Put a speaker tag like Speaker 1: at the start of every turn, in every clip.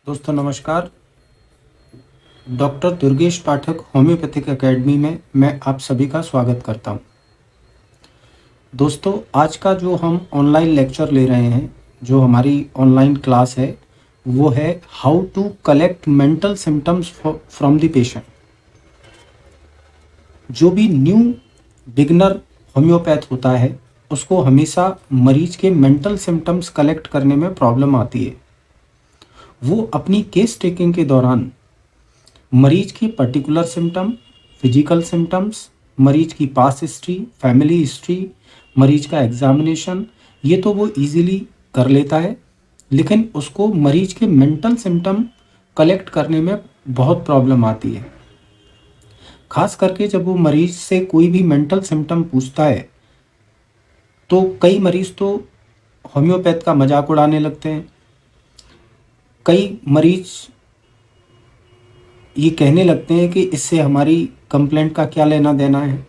Speaker 1: दोस्तों नमस्कार। डॉक्टर दुर्गेश पाठक homeopathic academy में मैं आप सभी का स्वागत करता हूं। दोस्तों आज का जो हम ऑनलाइन लेक्चर ले रहे हैं, जो हमारी ऑनलाइन क्लास है, वो है how to collect mental symptoms from the patient. जो भी न्यू बिगनर होम्योपैथ होता है उसको हमेशा मरीज के मेंटल सिम्टम्स कलेक्ट करने में प्रॉब्लम आती है। वो अपनी केस टेकिंग के दौरान मरीज की पर्टिकुलर सिम्टम, फिजिकल सिम्टम्स, मरीज की पास्ट हिस्ट्री, फैमिली हिस्ट्री, मरीज का एग्जामिनेशन, ये तो वो इजीली कर लेता है, लेकिन उसको मरीज के मेंटल सिम्टम कलेक्ट करने में बहुत प्रॉब्लम आती है। खास करके जब वो मरीज से कोई भी मेंटल सिम्टम पूछता है तो कई मरीज तो होम्योपैथ का मजाक उड़ाने लगते हैं। कई मरीज ये कहने लगते हैं कि इससे हमारी कंप्लेंट का क्या लेना देना है,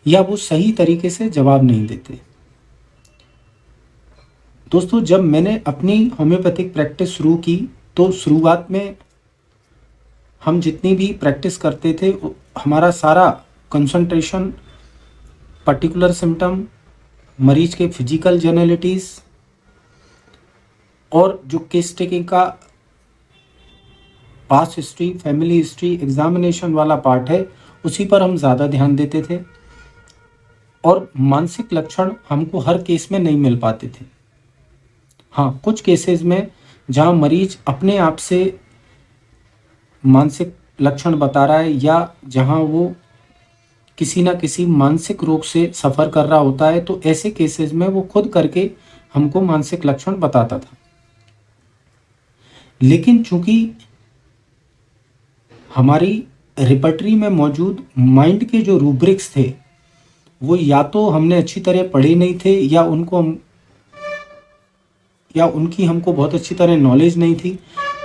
Speaker 1: या वो सही तरीके से जवाब नहीं देते। दोस्तों जब मैंने अपनी होम्योपैथिक प्रैक्टिस शुरू की तो शुरुआत में हम जितनी भी प्रैक्टिस करते थे हमारा सारा कंसंट्रेशन पर्टिकुलर सिम्टम, मरीज के फिजिकल जेनलिटीज़ और जो केस टेकिंग का past history, family history, examination वाला पार्ट है, उसी पर हम ज़्यादा ध्यान देते थे। और मानसिक लक्षण हमको हर केस में नहीं मिल पाते थे। हाँ, कुछ केसेस में जहाँ मरीज अपने आप से मानसिक लक्षण बता रहा है या जहाँ वो किसी ना किसी मानसिक रोग से सफ़र कर रहा होता है, तो ऐसे केसेस में वो खुद करके हमको मानसिक लक्षण बताता था। लेकिन चूंकि हमारी रिपर्टरी में मौजूद माइंड के जो रूब्रिक्स थे वो या तो हमने अच्छी तरह पढ़े नहीं थे या उनकी हमको बहुत अच्छी तरह नॉलेज नहीं थी,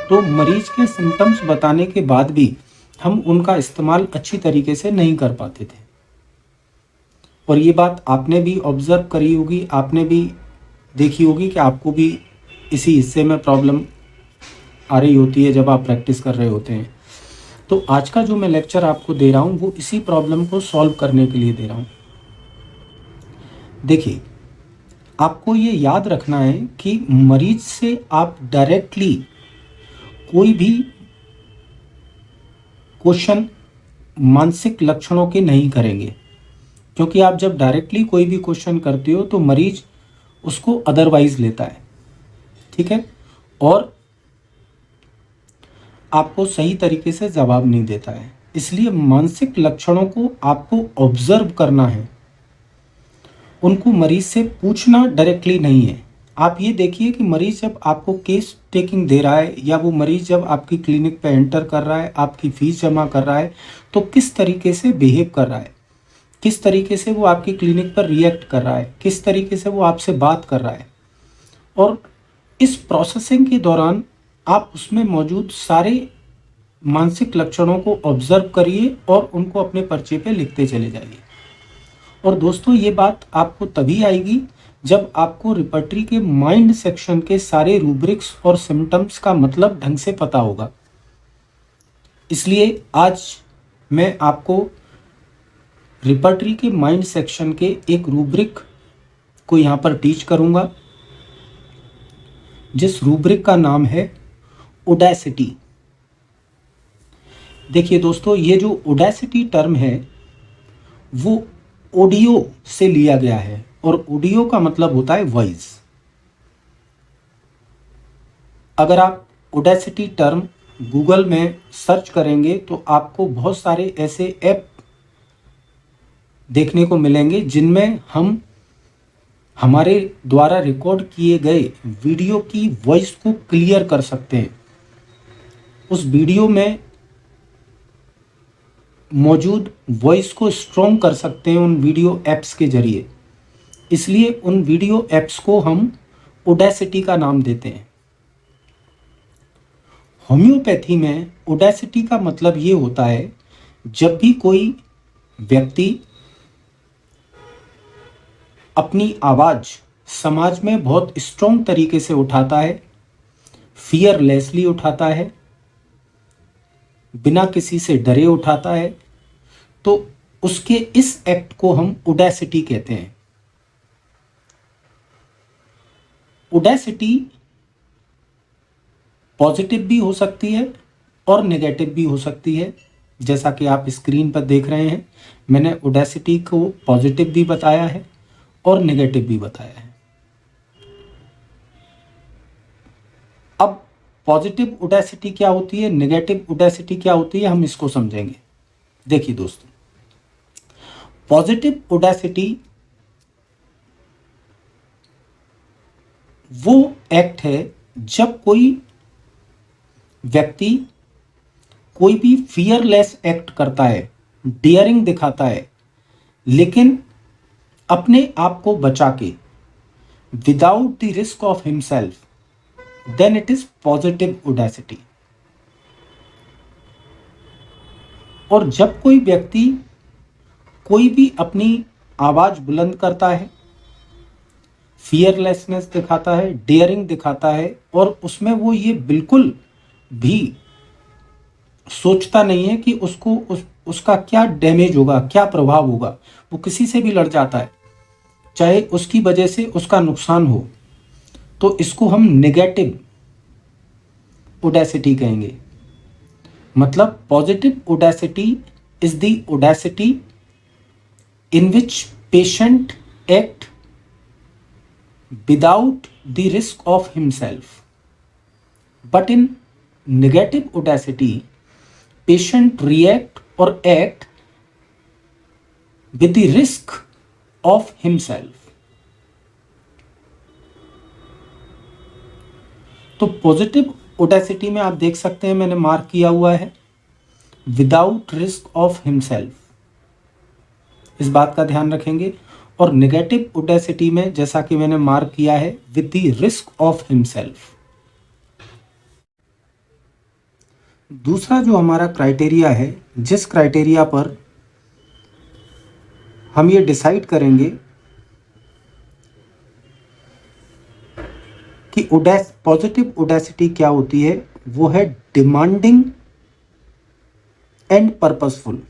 Speaker 1: तो मरीज के सिम्टम्स बताने के बाद भी हम उनका इस्तेमाल अच्छी तरीके से नहीं कर पाते थे। और ये बात आपने भी ऑब्ज़र्व करी होगी, आपने भी देखी होगी कि आपको भी इसी हिस्से में प्रॉब्लम आ रही होती है जब आप प्रैक्टिस कर रहे होते हैं। तो आज का जो मैं लेक्चर आपको दे रहा हूँ वो इसी प्रॉब्लम को सॉल्व करने के लिए दे रहा हूँ। देखिए, आपको ये याद रखना है कि मरीज से आप डायरेक्टली कोई भी क्वेश्चन मानसिक लक्षणों के नहीं करेंगे, क्योंकि आप जब डायरेक्टली कोई भी क्वेश्चन करते हो तो मरीज उसको अदरवाइज लेता है, ठीक है, और आपको सही तरीके से जवाब नहीं देता है। इसलिए मानसिक लक्षणों को आपको ऑब्जर्व करना है, उनको मरीज से पूछना डायरेक्टली नहीं है। आप ये देखिए कि मरीज जब आपको केस टेकिंग दे रहा है या वो मरीज जब आपकी क्लिनिक पे एंटर कर रहा है, आपकी फीस जमा कर रहा है, तो किस तरीके से बिहेव कर रहा है, किस तरीके से वो आपकी क्लिनिक पर रिएक्ट कर रहा है, किस तरीके से वो आपसे बात कर रहा है। और इस प्रोसेसिंग के दौरान आप उसमें मौजूद सारे मानसिक लक्षणों को ऑब्जर्व करिए और उनको अपने पर्चे पे लिखते चले जाइए। और दोस्तों ये बात आपको तभी आएगी जब आपको रिपर्टरी के माइंड सेक्शन के सारे रूब्रिक्स और सिम्टम्स का मतलब ढंग से पता होगा। इसलिए आज मैं आपको रिपर्टरी के माइंड सेक्शन के एक रूब्रिक को यहाँ पर टीच करूँगा, जिस रूब्रिक का नाम है ओडेसिटी। देखिए दोस्तों, ये जो ओडेसिटी टर्म है वो ऑडियो से लिया गया है, और ऑडियो का मतलब होता है वॉइस। अगर आप ओडेसिटी टर्म गूगल में सर्च करेंगे तो आपको बहुत सारे ऐसे ऐप देखने को मिलेंगे जिनमें हम हमारे द्वारा रिकॉर्ड किए गए वीडियो की वॉइस को क्लियर कर सकते हैं। उस वीडियो में मौजूद वॉइस को स्ट्रॉन्ग कर सकते हैं उन वीडियो ऐप्स के जरिए। इसलिए उन वीडियो ऐप्स को हम ओडेसिटी का नाम देते हैं। होम्योपैथी में ओडेसिटी का मतलब ये होता है जब भी कोई व्यक्ति अपनी आवाज़ समाज में बहुत स्ट्रॉन्ग तरीके से उठाता है, फियरलेसली उठाता है, बिना किसी से डरे उठाता है, तो उसके इस एक्ट को हम ऑडेसिटी कहते हैं। ऑडेसिटी पॉजिटिव भी हो सकती है और नेगेटिव भी हो सकती है। जैसा कि आप स्क्रीन पर देख रहे हैं, मैंने ऑडेसिटी को पॉजिटिव भी बताया है और नेगेटिव भी बताया है। अब पॉजिटिव ऑडेसिटी क्या होती है, नेगेटिव ऑडेसिटी क्या होती है, हम इसको समझेंगे। देखिए दोस्तों, पॉजिटिव ऑडेसिटी वो एक्ट है जब कोई व्यक्ति कोई भी फियरलेस एक्ट करता है, डियरिंग दिखाता है, लेकिन अपने आप को बचा के, without the risk of himself, then it is positive audacity. और जब कोई व्यक्ति कोई भी अपनी आवाज बुलंद करता है, फियरलेसनेस दिखाता है, डेयरिंग दिखाता है, और उसमें वो ये बिल्कुल भी सोचता नहीं है कि उसका क्या डैमेज होगा, क्या प्रभाव होगा, वो किसी से भी लड़ जाता है चाहे उसकी वजह से उसका नुकसान हो, तो इसको हम नेगेटिव ऑडेसिटी कहेंगे। मतलब positive audacity is the audacity in which patient act without the risk of himself, but in negative audacity patient react or act with the risk of himself। तो पॉजिटिव ऑडेसिटी में आप देख सकते हैं मैंने mark किया हुआ है विदाउट रिस्क ऑफ हिमसेल्फ, इस बात का ध्यान रखेंगे। और नेगेटिव ऑडेसिटी में जैसा कि मैंने मार्क किया है with the risk of himself. दूसरा जो हमारा क्राइटेरिया है, जिस क्राइटेरिया पर हम ये डिसाइड करेंगे कि पॉजिटिव ऑडेसिटी क्या होती है, वो है demanding and purposeful.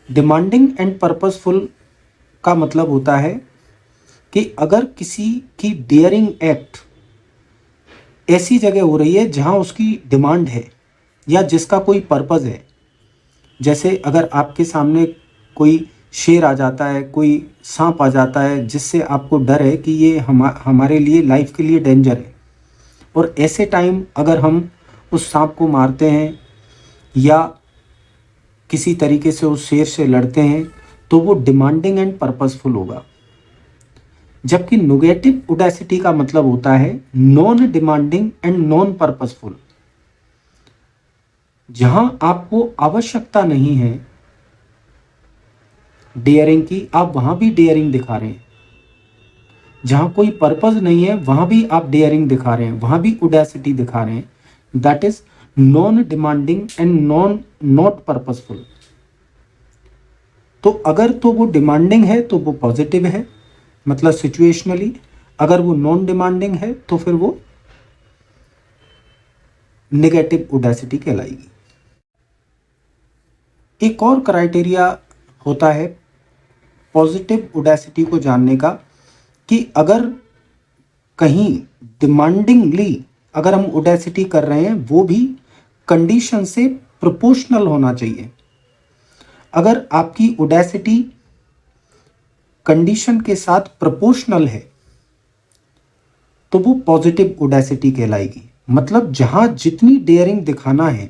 Speaker 1: Demanding and purposeful का मतलब होता है कि अगर किसी की डेयरिंग एक्ट ऐसी जगह हो रही है जहां उसकी डिमांड है या जिसका कोई पर्पस है, जैसे अगर आपके सामने कोई शेर आ जाता है, कोई सांप आ जाता है जिससे आपको डर है कि ये हमारे लिए लाइफ के लिए डेंजर है, और ऐसे टाइम अगर हम उस सांप को मारते हैं या किसी तरीके से उस शेर से लड़ते हैं, तो वो डिमांडिंग एंड पर्पसफुल होगा। जबकि नेगेटिव ऑडेसिटी का मतलब होता है non demanding and non purposeful. जहां आपको आवश्यकता नहीं है डेयरिंग की, आप वहां भी डेयरिंग दिखा रहे हैं। जहां कोई पर्पस नहीं है वहां भी आप डेयरिंग दिखा रहे हैं, वहां भी ऑडेसिटी दिखा रहे हैं। That is non demanding and not purposeful. तो अगर तो वो डिमांडिंग है तो वो पॉजिटिव है, मतलब सिचुएशनली। अगर वो नॉन डिमांडिंग है तो फिर वो नेगेटिव ऑडेसिटी कहलाएगी। एक और क्राइटेरिया होता है पॉजिटिव ऑडेसिटी को जानने का कि अगर कहीं डिमांडिंगली अगर हम ऑडेसिटी कर रहे हैं, वो भी कंडीशन से प्रोपोर्शनल होना चाहिए। अगर आपकी ऑडेसिटी कंडीशन के साथ प्रोपोर्शनल है तो वो पॉजिटिव ऑडेसिटी कहलाएगी। मतलब जहां जितनी डेयरिंग दिखाना है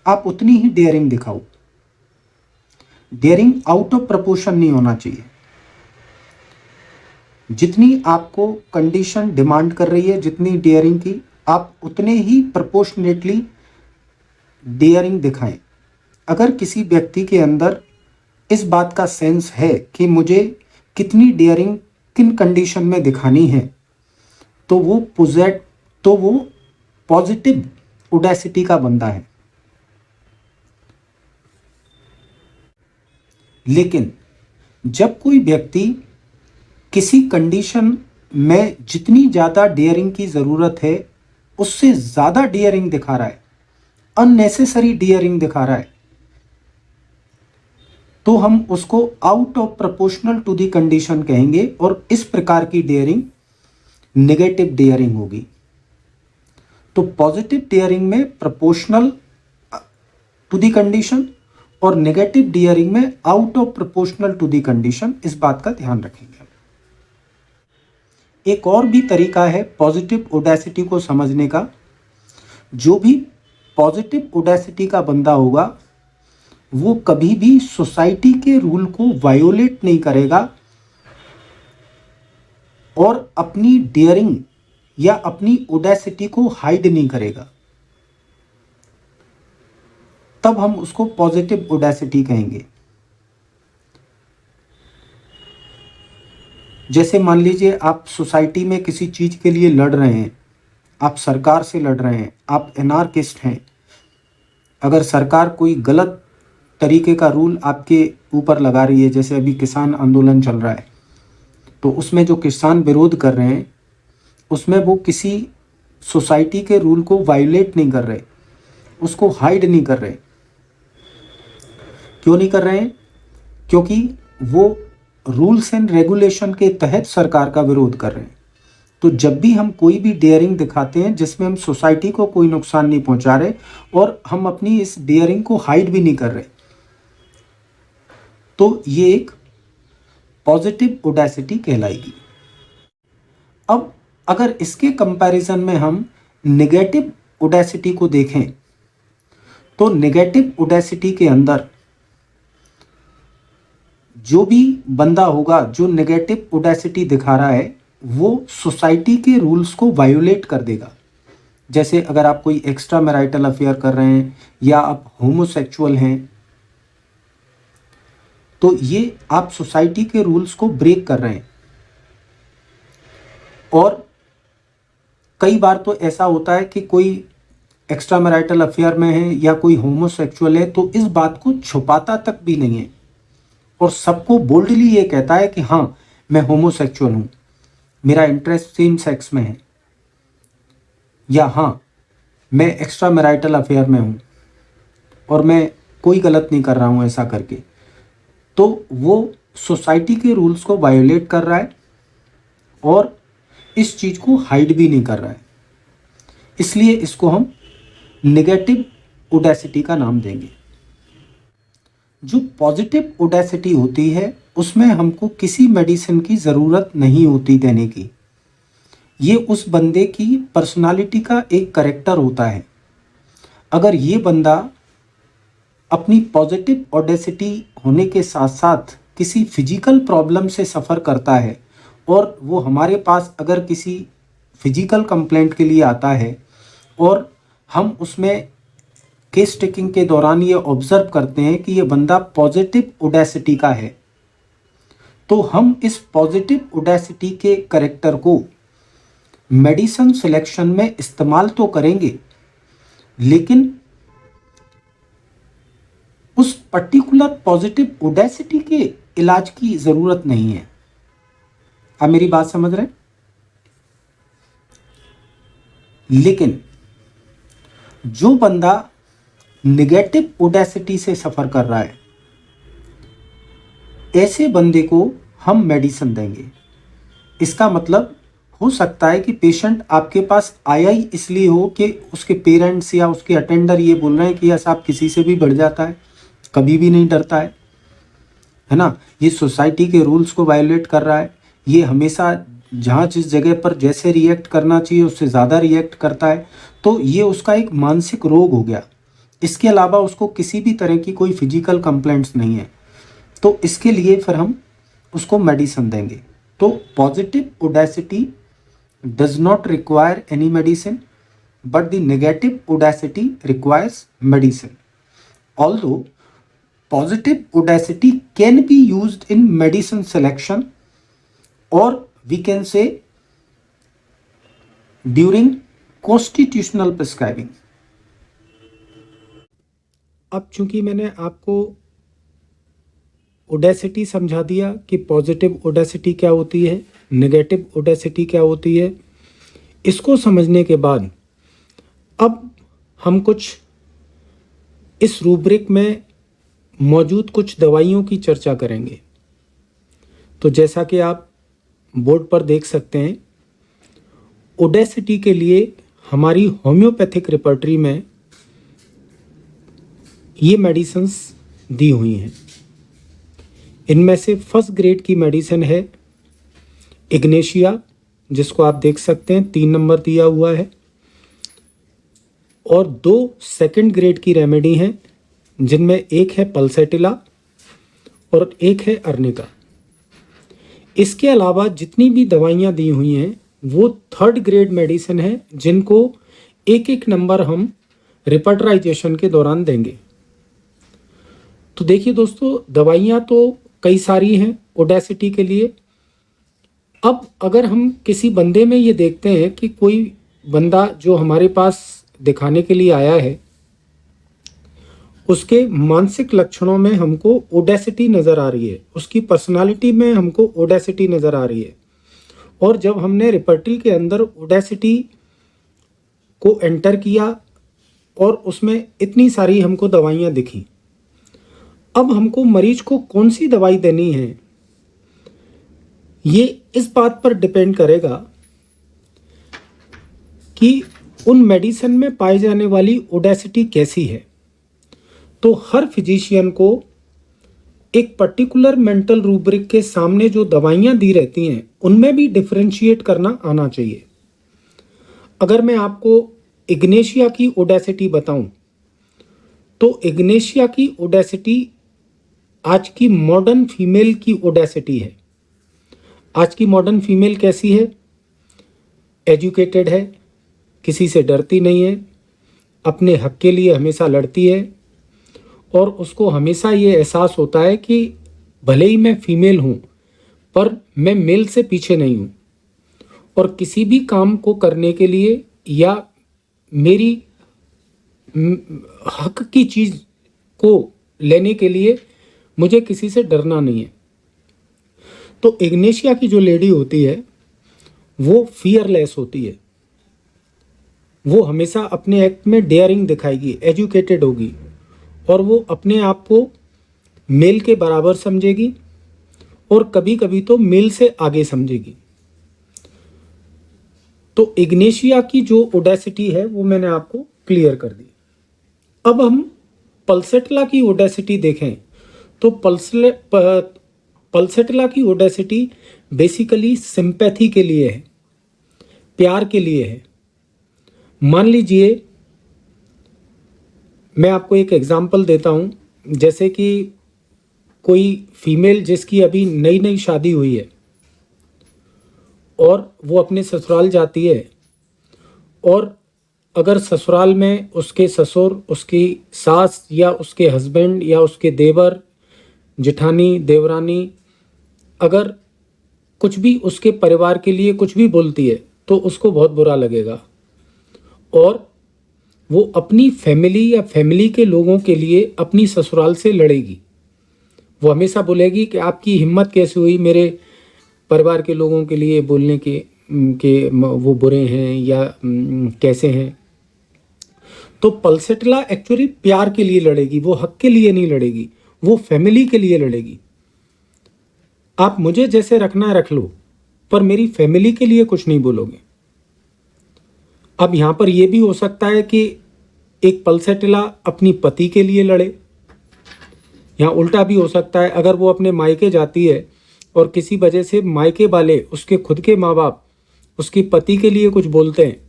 Speaker 1: आप उतनी ही डेयरिंग दिखाओ। डेयरिंग आउट ऑफ प्रोपोर्शन नहीं होना चाहिए। जितनी आपको कंडीशन डिमांड कर रही है, जितनी डेयरिंग की, आप उतने ही प्रोपोर्शनेटली डेयरिंग दिखाएं। अगर किसी व्यक्ति के अंदर इस बात का सेंस है कि मुझे कितनी डेयरिंग किन कंडीशन में दिखानी है, तो वो पॉजिटिव ऑडेसिटी का बंदा है। लेकिन जब कोई व्यक्ति किसी कंडीशन में जितनी ज़्यादा डेयरिंग की ज़रूरत है उससे ज़्यादा डियरिंग दिखा रहा है, अननेसेसरी डियरिंग दिखा रहा है, तो हम उसको out of proportional to the condition कहेंगे, और इस प्रकार की डियरिंग नेगेटिव डियरिंग होगी। तो पॉजिटिव डियरिंग में प्रोपोर्शनल टू दी कंडीशन और नेगेटिव डियरिंग में out of proportional to the condition, इस बात का ध्यान रखेंगे। एक और भी तरीका है पॉजिटिव ओडेसिटी को समझने का। जो भी पॉजिटिव ओडेसिटी का बंदा होगा वो कभी भी सोसाइटी के रूल को वायोलेट नहीं करेगा और अपनी डियरिंग या अपनी ओडेसिटी को हाइड नहीं करेगा, तब हम उसको पॉजिटिव ओडेसिटी कहेंगे। जैसे मान लीजिए आप सोसाइटी में किसी चीज़ के लिए लड़ रहे हैं, आप सरकार से लड़ रहे हैं, आप एनार्किस्ट हैं। अगर सरकार कोई गलत तरीके का रूल आपके ऊपर लगा रही है, जैसे अभी किसान आंदोलन चल रहा है, तो उसमें जो किसान विरोध कर रहे हैं उसमें वो किसी सोसाइटी के रूल को वायोलेट नहीं कर रहे, उसको हाइड नहीं कर रहे। क्यों नहीं कर रहे हैं? क्योंकि वो रूल्स एंड रेगुलेशन के तहत सरकार का विरोध कर रहे हैं। तो जब भी हम कोई भी डेयरिंग दिखाते हैं जिसमें हम सोसाइटी को कोई नुकसान नहीं पहुंचा रहे और हम अपनी इस डेयरिंग को हाइड भी नहीं कर रहे, तो ये एक पॉजिटिव ओडेसिटी कहलाएगी। अब अगर इसके कंपैरिजन में हम नेगेटिव ओडेसिटी को देखें, तो नेगेटिव ओडेसिटी के अंदर जो भी बंदा होगा जो नेगेटिव ओडेसिटी दिखा रहा है वो सोसाइटी के रूल्स को वायोलेट कर देगा। जैसे अगर आप कोई एक्स्ट्रा मैरिटल अफेयर कर रहे हैं या आप होमोसेक्सुअल हैं, तो ये आप सोसाइटी के रूल्स को ब्रेक कर रहे हैं। और कई बार तो ऐसा होता है कि कोई एक्स्ट्रा मैरिटल अफेयर में है या कोई होमोसेक्सुअल है तो इस बात को छुपाता तक भी नहीं है और सबको बोल्डली ये कहता है कि हाँ मैं होमोसेक्सुअल हूँ, मेरा इंटरेस्ट सेम सेक्स में है, या हाँ मैं एक्स्ट्रा मैरिटल अफेयर में हूँ और मैं कोई गलत नहीं कर रहा हूँ ऐसा करके। तो वो सोसाइटी के रूल्स को वायोलेट कर रहा है और इस चीज़ को हाइड भी नहीं कर रहा है, इसलिए इसको हम नेगेटिव ओडेसिटी का नाम देंगे। जो पॉजिटिव ओडेसिटी होती है उसमें हमको किसी मेडिसिन की ज़रूरत नहीं होती देने की। ये उस बंदे की पर्सनालिटी का एक कैरेक्टर होता है। अगर ये बंदा अपनी पॉजिटिव ओडेसिटी होने के साथ साथ किसी फिजिकल प्रॉब्लम से सफ़र करता है और वो हमारे पास अगर किसी फिजिकल कंप्लेंट के लिए आता है और हम उसमें केस टेकिंग के दौरान ये ऑब्जर्व करते हैं कि ये बंदा पॉजिटिव ओडेसिटी का है, तो हम इस पॉजिटिव ओडेसिटी के कैरेक्टर को मेडिसिन सिलेक्शन में इस्तेमाल तो करेंगे, लेकिन उस पर्टिकुलर पॉजिटिव ओडेसिटी के इलाज की ज़रूरत नहीं है। आप मेरी बात समझ रहे हैं? लेकिन जो बंदा नेगेटिव ओडेसिटी से सफ़र कर रहा है, ऐसे बंदे को हम मेडिसिन देंगे। इसका मतलब हो सकता है कि पेशेंट आपके पास आया ही इसलिए हो कि उसके पेरेंट्स या उसके अटेंडर ये बोल रहे हैं कि यह साहब किसी से भी बढ़ जाता है, कभी भी नहीं डरता है ना, ये सोसाइटी के रूल्स को वायोलेट कर रहा है, ये हमेशा जहाँ जिस जगह पर जैसे रिएक्ट करना चाहिए उससे ज़्यादा रिएक्ट करता है, तो ये उसका एक मानसिक रोग हो गया। इसके अलावा उसको किसी भी तरह की कोई फिजिकल कंप्लेंट्स नहीं है, तो इसके लिए फिर हम उसको मेडिसिन देंगे। तो positive Audacity does not require any medicine but the negative Audacity requires medicine. Although positive odacity can be used in medicine selection or we can say during constitutional prescribing। अब चूंकि मैंने आपको ओडेसिटी समझा दिया कि positive Audacity क्या होती है, नेगेटिव ओडेसिटी क्या होती है, इसको समझने के बाद अब हम कुछ इस रूब्रिक में मौजूद कुछ दवाइयों की चर्चा करेंगे। तो जैसा कि आप बोर्ड पर देख सकते हैं, ओडेसिटी के लिए हमारी होम्योपैथिक रिपर्टरी में ये मेडिसिन्स दी हुई हैं। इनमें से फर्स्ट ग्रेड की मेडिसिन है इग्नेशिया, जिसको आप देख सकते हैं 3 नंबर दिया हुआ है, और 2 सेकंड ग्रेड की रेमेडी हैं, जिनमें एक है पल्सेटिला और एक है अर्निका। इसके अलावा जितनी भी दवाइयाँ दी हुई हैं वो 3rd ग्रेड मेडिसिन है, जिनको एक एक नंबर हम रिपर्टराइजेशन के दौरान देंगे। तो देखिए दोस्तों, दवाइयाँ तो कई सारी हैं ओडेसिटी के लिए। अब अगर हम किसी बंदे में ये देखते हैं कि कोई बंदा जो हमारे पास दिखाने के लिए आया है, उसके मानसिक लक्षणों में हमको ओडेसिटी नज़र आ रही है, उसकी पर्सनालिटी में हमको ओडेसिटी नज़र आ रही है, और जब हमने रिपर्टरी के अंदर ओडेसिटी को एंटर किया और उसमें इतनी सारी हमको दवाइयाँ दिखी, अब हमको मरीज को कौन सी दवाई देनी है, ये इस बात पर डिपेंड करेगा कि उन मेडिसिन में पाई जाने वाली ओडेसिटी कैसी है। तो हर फिजिशियन को एक पर्टिकुलर मेंटल रूब्रिक के सामने जो दवाइयाँ दी रहती हैं उनमें भी डिफरेंशिएट करना आना चाहिए। अगर मैं आपको इग्नेशिया की ओडेसिटी बताऊं, तो इग्नेशिया की ओडेसिटी आज की मॉडर्न फीमेल की ओडेसिटी है। आज की मॉडर्न फीमेल कैसी है? एजुकेटेड है, किसी से डरती नहीं है, अपने हक के लिए हमेशा लड़ती है, और उसको हमेशा ये एहसास होता है कि भले ही मैं फीमेल हूँ पर मैं मेल से पीछे नहीं हूँ, और किसी भी काम को करने के लिए या मेरी हक की चीज़ को लेने के लिए मुझे किसी से डरना नहीं है। तो इग्नेशिया की जो लेडी होती है वो फियरलेस होती है, वो हमेशा अपने एक्ट में डेयरिंग दिखाएगी, एजुकेटेड होगी, और वो अपने आप को मेल के बराबर समझेगी और कभी कभी तो मेल से आगे समझेगी। तो इग्नेशिया की जो ओडेसिटी है वो मैंने आपको क्लियर कर दी। अब हम पल्सेटिला की ओडेसिटी देखें तो पल्सेटिला की ओडेसिटी बेसिकली सिंपैथी के लिए है, प्यार के लिए है। मान लीजिए मैं आपको एक एग्जांपल देता हूँ, जैसे कि कोई फीमेल जिसकी अभी नई नई शादी हुई है और वो अपने ससुराल जाती है, और अगर ससुराल में उसके ससुर, उसकी सास या उसके हस्बैंड या उसके देवर, जेठानी, देवरानी अगर कुछ भी उसके परिवार के लिए कुछ भी बोलती है तो उसको बहुत बुरा लगेगा, और वो अपनी फैमिली या फैमिली के लोगों के लिए अपनी ससुराल से लड़ेगी। वो हमेशा बोलेगी कि आपकी हिम्मत कैसे हुई मेरे परिवार के लोगों के लिए बोलने के वो बुरे हैं या कैसे हैं। तो पल्सेटिला एक्चुअली प्यार के लिए लड़ेगी, वो हक के लिए नहीं लड़ेगी, वो फैमिली के लिए लड़ेगी। आप मुझे जैसे रखना है रख लो, पर मेरी फैमिली के लिए कुछ नहीं बोलोगे। अब यहाँ पर यह भी हो सकता है कि एक पल्सेटिला अपनी पति के लिए लड़े, यहाँ उल्टा भी हो सकता है। अगर वो अपने मायके जाती है और किसी वजह से मायके वाले, उसके खुद के माँ बाप उसकी पति के लिए कुछ बोलते हैं,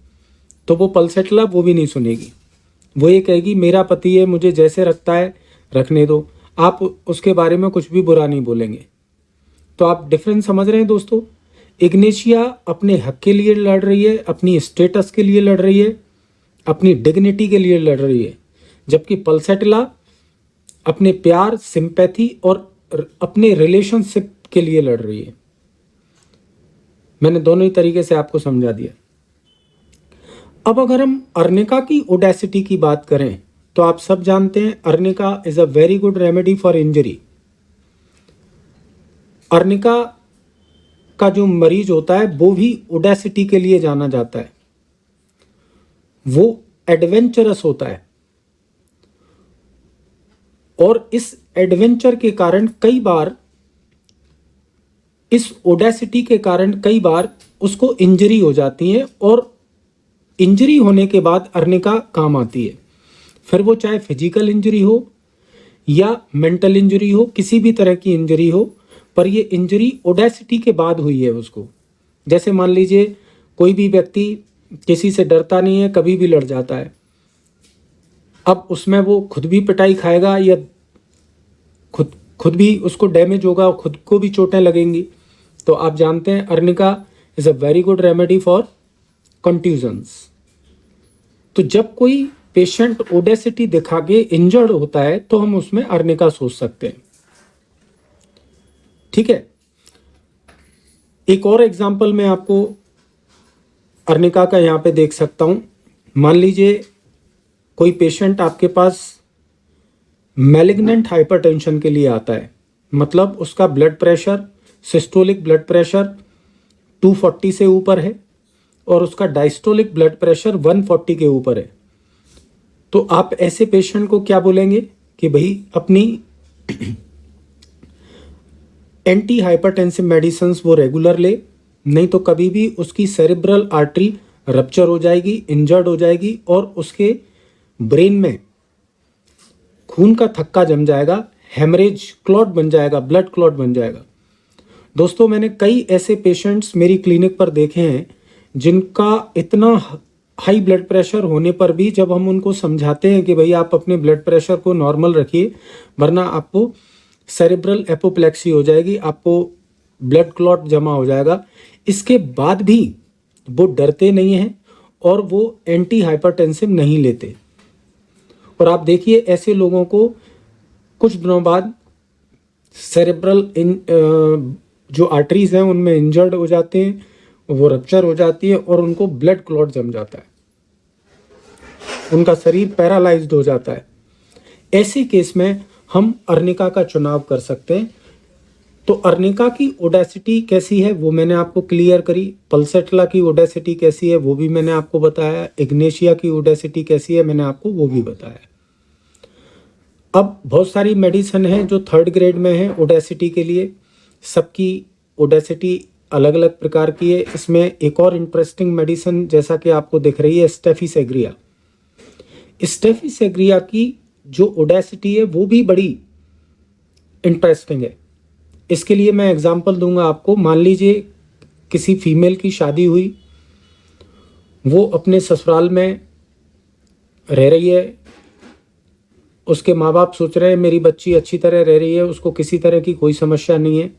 Speaker 1: तो वो पल्सेटिला वो भी नहीं सुनेगी। वो ये कहेगी मेरा पति है, मुझे जैसे रखता है रखने दो, आप उसके बारे में कुछ भी बुरा नहीं बोलेंगे। तो आप डिफरेंस समझ रहे हैं दोस्तों? इग्नेशिया अपने हक के लिए लड़ रही है, अपनी स्टेटस के लिए लड़ रही है, अपनी डिग्निटी के लिए लड़ रही है, जबकि पल्सेटिला अपने प्यार, सिंपैथी और अपने रिलेशनशिप के लिए लड़ रही है। मैंने दोनों ही तरीके से आपको समझा दिया। अब अगर हम अर्निका की ओडेसिटी की बात करें तो आप सब जानते हैं arnica is a very good remedy for injury. Arnica का जो मरीज होता है वो भी ओडेसिटी के लिए जाना जाता है। वो एडवेंचरस होता है और इस एडवेंचर के कारण कई बार, इस ओडेसिटी के कारण कई बार उसको इंजरी हो जाती है और इंजरी होने के बाद अर्निका काम आती है। फिर वो चाहे फिजिकल इंजरी हो या मेंटल इंजरी हो, किसी भी तरह की इंजरी हो, पर ये इंजरी ओडेसिटी के बाद हुई है उसको। जैसे मान लीजिए कोई भी व्यक्ति किसी से डरता नहीं है, कभी भी लड़ जाता है, अब उसमें वो खुद भी पिटाई खाएगा या खुद भी उसको डैमेज होगा, खुद को भी चोटें लगेंगी। तो आप जानते हैं arnica is a very good remedy for contusions. तो जब कोई पेशेंट ओडेसिटी दिखा के इंजर्ड होता है तो हम उसमें अर्निका सोच सकते हैं। ठीक है, एक और एग्जांपल मैं आपको अर्निका का यहाँ पे देख सकता हूँ। मान लीजिए कोई पेशेंट आपके पास मैलिग्नेंट हाइपरटेंशन के लिए आता है, मतलब उसका blood pressure, systolic blood pressure 240 से ऊपर है और उसका डायस्टोलिक ब्लड प्रेशर 140 के ऊपर है। तो आप ऐसे पेशेंट को क्या बोलेंगे कि भाई अपनी एंटी हाइपरटेंसिव मेडिसिन वो रेगुलर ले, नहीं तो कभी भी उसकी सेरेब्रल आर्टरी रप्चर हो जाएगी, इंजर्ड हो जाएगी और उसके ब्रेन में खून का थक्का जम जाएगा, हेमरेज क्लॉट बन जाएगा, ब्लड क्लॉट बन जाएगा। दोस्तों, मैंने कई ऐसे पेशेंट्स मेरी क्लिनिक पर देखे हैं जिनका इतना हाई ब्लड प्रेशर होने पर भी जब हम उनको समझाते हैं कि भाई आप अपने ब्लड प्रेशर को नॉर्मल रखिए वरना आपको सेरेब्रल एपोप्लेक्सी हो जाएगी, आपको ब्लड क्लॉट जमा हो जाएगा, इसके बाद भी वो डरते नहीं हैं और वो एंटी हाइपरटेंसिव नहीं लेते। और आप देखिए ऐसे लोगों को कुछ दिनों बाद सेरेब्रल जो आर्टरीज हैं उनमें इंजर्ड हो जाते हैं, वो रप्चर हो जाती है और उनको ब्लड क्लॉट जम जाता है, उनका शरीर पैरालाइज्ड हो जाता है। ऐसे केस में हम अर्निका का चुनाव कर सकते हैं। तो अर्निका की ओडेसिटी कैसी है वो मैंने आपको क्लियर करी, पल्सेटला की ओडेसिटी कैसी है वो भी मैंने आपको बताया, इग्नेशिया की ओडेसिटी कैसी है मैंने आपको वो भी बताया। अब बहुत सारी मेडिसिन है जो 3rd ग्रेड में है ओडेसिटी के लिए, सबकी ओडेसिटी अलग अलग प्रकार की है। इसमें एक और इंटरेस्टिंग मेडिसिन जैसा कि आपको दिख रही है स्टेफिसेग्रिया। स्टेफिसेग्रिया की जो ओडेसिटी है वो भी बड़ी इंटरेस्टिंग है। इसके लिए मैं एग्जांपल दूंगा आपको। मान लीजिए किसी फीमेल की शादी हुई, वो अपने ससुराल में रह रही है, उसके माँ बाप सोच रहे हैं मेरी बच्ची अच्छी तरह रह रही है, उसको किसी तरह की कोई समस्या नहीं है।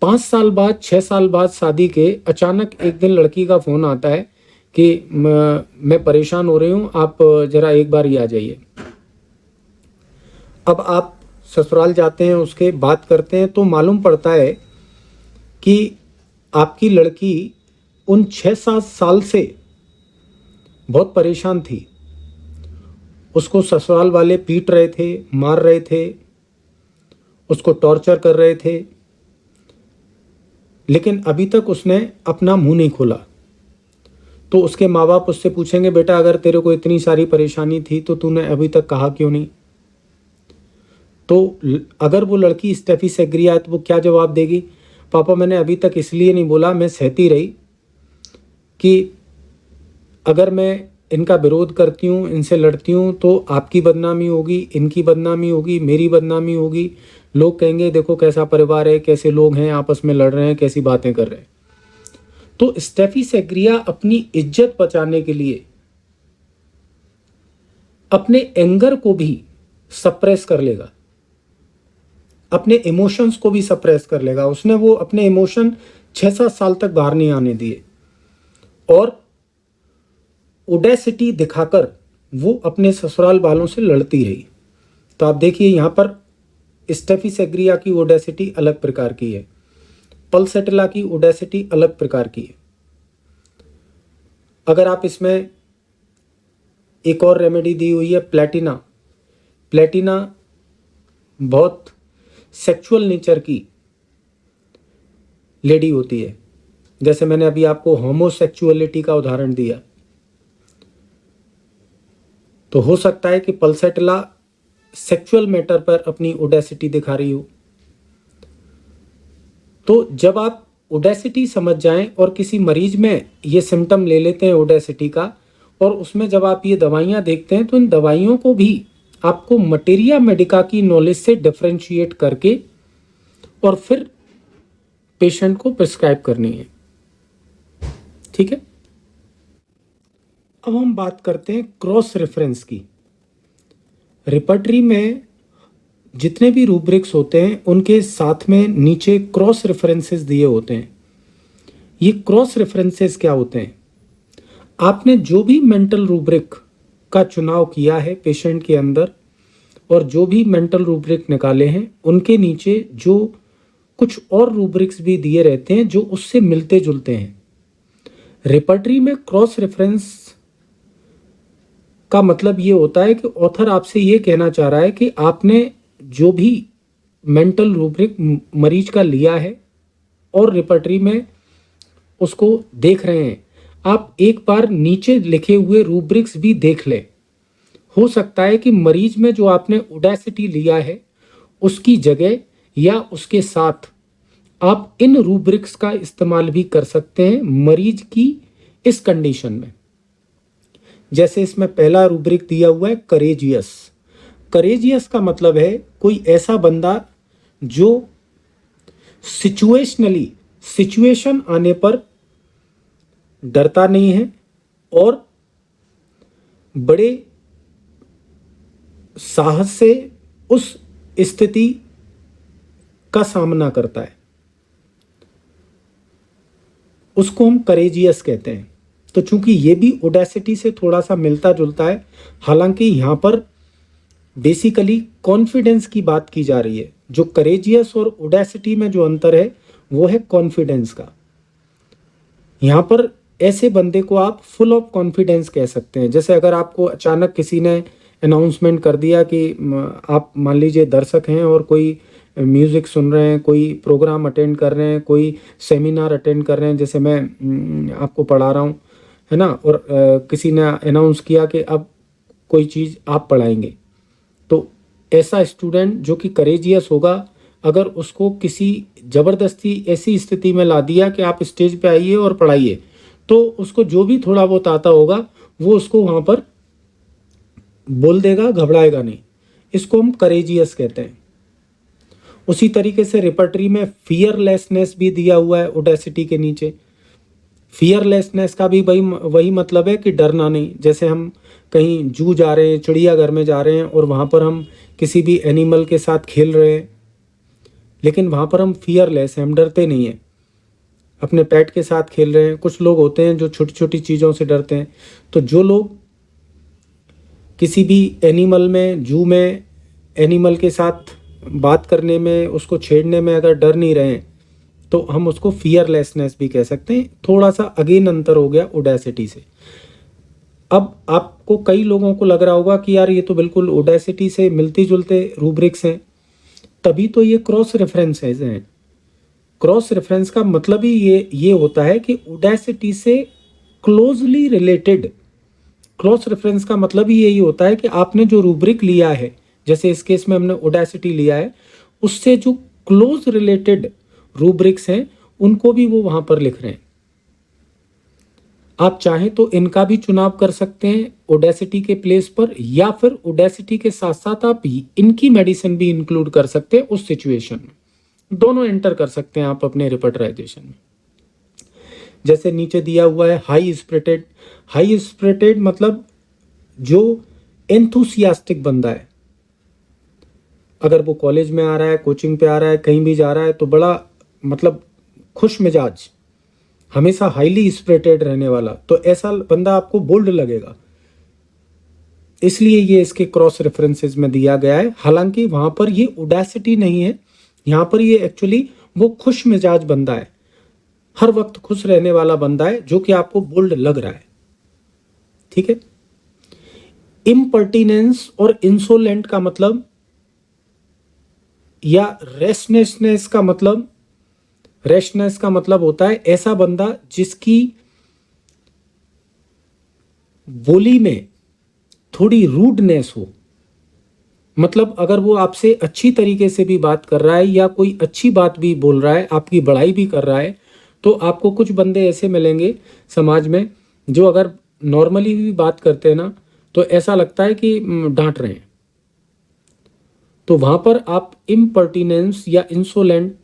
Speaker 1: 5 साल बाद 6 साल बाद शादी के अचानक एक दिन लड़की का फ़ोन आता है कि मैं परेशान हो रही हूँ, आप ज़रा एक बार ही आ जाइए। अब आप ससुराल जाते हैं, उसके बात करते हैं तो मालूम पड़ता है कि आपकी लड़की उन 6-7 साल से बहुत परेशान थी, उसको ससुराल वाले पीट रहे थे, मार रहे थे, उसको टॉर्चर कर रहे थे, लेकिन अभी तक उसने अपना मुंह नहीं खोला। तो उसके माँ बाप उससे पूछेंगे बेटा अगर तेरे को इतनी सारी परेशानी थी तो तूने अभी तक कहा क्यों नहीं। तो अगर वो लड़की स्टेफिसेग्रिया है तो वो क्या जवाब देगी, पापा मैंने अभी तक इसलिए नहीं बोला, मैं सहती रही कि अगर मैं इनका विरोध करती हूँ, इनसे लड़ती हूँ तो आपकी बदनामी होगी, इनकी बदनामी होगी, मेरी बदनामी होगी, लोग कहेंगे देखो कैसा परिवार है, कैसे लोग हैं आपस में लड़ रहे हैं, कैसी बातें कर रहे हैं। तो स्टेफिसेग्रिया अपनी इज्जत बचाने के लिए अपने एंगर को भी सप्रेस कर लेगा, अपने इमोशंस को भी सप्रेस कर लेगा। उसने वो अपने इमोशन 6-7 साल तक बाहर नहीं आने दिए और ओडेसिटी दिखाकर वो अपने ससुराल वालों से लड़ती रही। तो आप देखिए यहाँ पर स्टेफिसेग्रिया की ओडेसिटी अलग प्रकार की है, पल्सेटला की ओडेसिटी अलग प्रकार की है। अगर आप इसमें एक और रेमेडी दी हुई है प्लेटिना। प्लेटिना बहुत सेक्सुअल नेचर की लेडी होती है, जैसे मैंने अभी आपको होमोसेक्सुअलिटी का उदाहरण दिया। तो हो सकता है कि पल्सेटिला सेक्सुअल मैटर पर अपनी ओडेसिटी दिखा रही हो। तो जब आप ओडेसिटी समझ जाएं और किसी मरीज में ये सिम्टम ले लेते हैं ओडेसिटी का, और उसमें जब आप ये दवाइयाँ देखते हैं तो इन दवाइयों को भी आपको मटेरिया मेडिका की नॉलेज से डिफरेंशिएट करके और फिर पेशेंट को प्रिस्क्राइब करनी है। ठीक है, अब हम बात करते हैं क्रॉस रेफरेंस की। रिपर्टरी में जितने भी रूब्रिक्स होते हैं उनके साथ में नीचे क्रॉस रेफरेंसेस दिए होते हैं। ये क्रॉस रेफरेंसेस क्या होते हैं? आपने जो भी मेंटल रूब्रिक का चुनाव किया है पेशेंट के अंदर और जो भी मेंटल रूब्रिक निकाले हैं उनके नीचे जो कुछ और रूब्रिक्स भी दिए रहते हैं जो उससे मिलते जुलते हैं। रिपर्टरी में क्रॉस रेफरेंस का मतलब ये होता है कि ऑथर आपसे ये कहना चाह रहा है कि आपने जो भी मेंटल रूब्रिक मरीज का लिया है और रिपर्टरी में उसको देख रहे हैं, आप एक बार नीचे लिखे हुए रूब्रिक्स भी देख लें। हो सकता है कि मरीज में जो आपने ओडेसिटी लिया है उसकी जगह या उसके साथ आप इन रूब्रिक्स का इस्तेमाल भी कर सकते हैं मरीज की इस कंडीशन में। जैसे इसमें पहला रूब्रिक दिया हुआ है करेजियस। करेजियस का मतलब है कोई ऐसा बंदा जो सिचुएशनली सिचुएशन आने पर डरता नहीं है और बड़े साहस से उस स्थिति का सामना करता है, उसको हम करेजियस कहते हैं। तो चूंकि ये भी ओडेसिटी से थोड़ा सा मिलता जुलता है, हालांकि यहाँ पर बेसिकली कॉन्फिडेंस की बात की जा रही है। जो करेजियस और ओडेसिटी में जो अंतर है वो है कॉन्फिडेंस का। यहाँ पर ऐसे बंदे को आप फुल ऑफ कॉन्फिडेंस कह सकते हैं। जैसे अगर आपको अचानक किसी ने अनाउंसमेंट कर दिया कि आप मान लीजिए दर्शक हैं और कोई म्यूज़िक सुन रहे हैं, कोई प्रोग्राम अटेंड कर रहे हैं, कोई सेमिनार अटेंड कर रहे हैं, जैसे मैं आपको पढ़ा रहा हूँ, है ना, और किसी ने अनाउंस किया कि अब कोई चीज़ आप पढ़ाएंगे, तो ऐसा स्टूडेंट जो कि करेजियस होगा, अगर उसको किसी ज़बरदस्ती ऐसी स्थिति में ला दिया कि आप स्टेज पे आइए और पढ़ाइए, तो उसको जो भी थोड़ा बहुत आता होगा वो उसको वहाँ पर बोल देगा, घबराएगा नहीं। इसको हम करेजियस कहते हैं। उसी तरीके से रिपर्टरी में फियरलेसनेस भी दिया हुआ है ओडेसिटी के नीचे। फियरलेसनेस का भी वही मतलब है कि डरना नहीं। जैसे हम कहीं जू जा रहे हैं, चिड़ियाघर में जा रहे हैं और वहाँ पर हम किसी भी एनिमल के साथ खेल रहे हैं, लेकिन वहाँ पर हम फियरलेस हैं, हम डरते नहीं हैं। अपने पेट के साथ खेल रहे हैं। कुछ लोग होते हैं जो छोटी छोटी चीज़ों से डरते हैं। तो जो लोग किसी भी एनिमल में, जू में एनिमल के साथ बात करने में, उसको छेड़ने में अगर डर नहीं रहे हैं, तो हम उसको फियरलेसनेस भी कह सकते हैं। थोड़ा सा अगेन अंतर हो गया ओडेसिटी से। अब आपको कई लोगों को लग रहा होगा कि यार ये तो बिल्कुल ओडेसिटी से मिलते जुलते रूब्रिक्स हैं, तभी तो ये क्रॉस रेफरेंसेस हैं। क्रॉस रेफरेंस का मतलब ही ये होता है कि ओडेसिटी से क्लोजली रिलेटेड। क्रॉस रेफरेंस का मतलब ही यही होता है कि आपने जो रूब्रिक लिया है, जैसे इस केस में हमने ओडेसिटी लिया है, उससे जो क्लोज रिलेटेड रूब्रिक्स हैं उनको भी वो वहां पर लिख रहे हैं। आप चाहें तो इनका भी चुनाव कर सकते हैं ओडेसिटी के प्लेस पर, या फिर ओडेसिटी के साथ साथ आप इनकी मेडिसिन भी इंक्लूड कर सकते हैं उस सिचुएशन में। दोनों एंटर कर सकते हैं आप अपने रिपर्टराइजेशन में। जैसे नीचे दिया हुआ है हाई स्पिरिटेड। हाई स्पिरिटेड मतलब जो एंथुसियास्टिक बंदा है। अगर वो कॉलेज में आ रहा है, कोचिंग पे आ रहा है, कहीं भी जा रहा है, तो बड़ा मतलब खुश मिजाज, हमेशा हाईली स्पिरिटेड रहने वाला, तो ऐसा बंदा आपको बोल्ड लगेगा। इसलिए ये इसके क्रॉस रेफरेंसेस में दिया गया है। हालांकि वहां पर ये ओडेसिटी नहीं है, यहाँ पर ये एक्चुअली वो खुश मिजाज बंदा है, हर वक्त खुश रहने वाला बंदा है, जो कि आपको बोल्ड लग रहा है। ठीक है। इम्पर्टिनेंस और इंसोलेंट का मतलब, या रेशनेसनेस का मतलब, रेशनेस का मतलब होता है ऐसा बंदा जिसकी बोली में थोड़ी रूडनेस हो, मतलब अगर वो आपसे अच्छी तरीके से भी बात कर रहा है या कोई अच्छी बात भी बोल रहा है, आपकी बड़ाई भी कर रहा है, तो आपको कुछ बंदे ऐसे मिलेंगे समाज में जो अगर नॉर्मली भी बात करते हैं ना तो ऐसा लगता है कि डांट रहे हैं। तो वहाँ पर आप इम्पर्टिनेंस या इंसोलेंट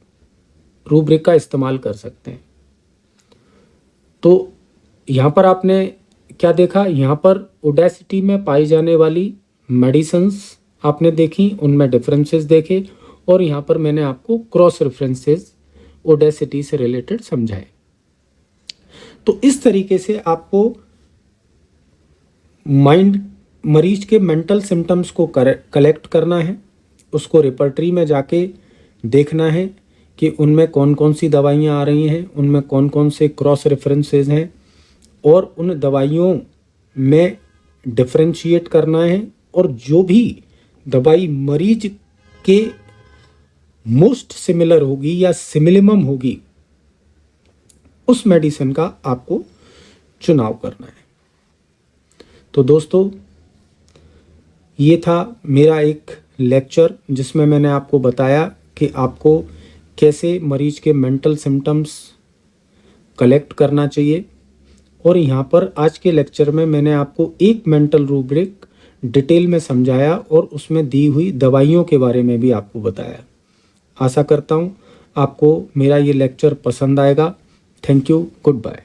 Speaker 1: रूब्रिक का इस्तेमाल कर सकते हैं। तो यहाँ पर आपने क्या देखा, यहाँ पर ओडेसिटी में पाई जाने वाली मेडिसिन्स आपने देखी, उनमें डिफरेंसेस देखे, और यहाँ पर मैंने आपको क्रॉस रेफरेंसेस ओडेसिटी से रिलेटेड समझाए। तो इस तरीके से आपको मरीज के मेंटल सिम्टम्स को कलेक्ट करना है, उसको रिपर्टरी में जाके देखना है कि उनमें कौन कौन सी दवाइयाँ आ रही हैं, उनमें कौन कौन से क्रॉस रेफरेंसेस हैं, और उन दवाइयों में डिफरेंशिएट करना है, और जो भी दवाई मरीज के मोस्ट सिमिलर होगी या सिमिलिमम होगी उस मेडिसिन का आपको चुनाव करना है। तो दोस्तों, ये था मेरा एक लेक्चर जिसमें मैंने आपको बताया कि आपको कैसे मरीज के मेंटल सिम्टम्स कलेक्ट करना चाहिए, और यहाँ पर आज के लेक्चर में मैंने आपको एक मेंटल रूब्रिक डिटेल में समझाया और उसमें दी हुई दवाइयों के बारे में भी आपको बताया। आशा करता हूँ आपको मेरा ये लेक्चर पसंद आएगा। Thank you, good bye.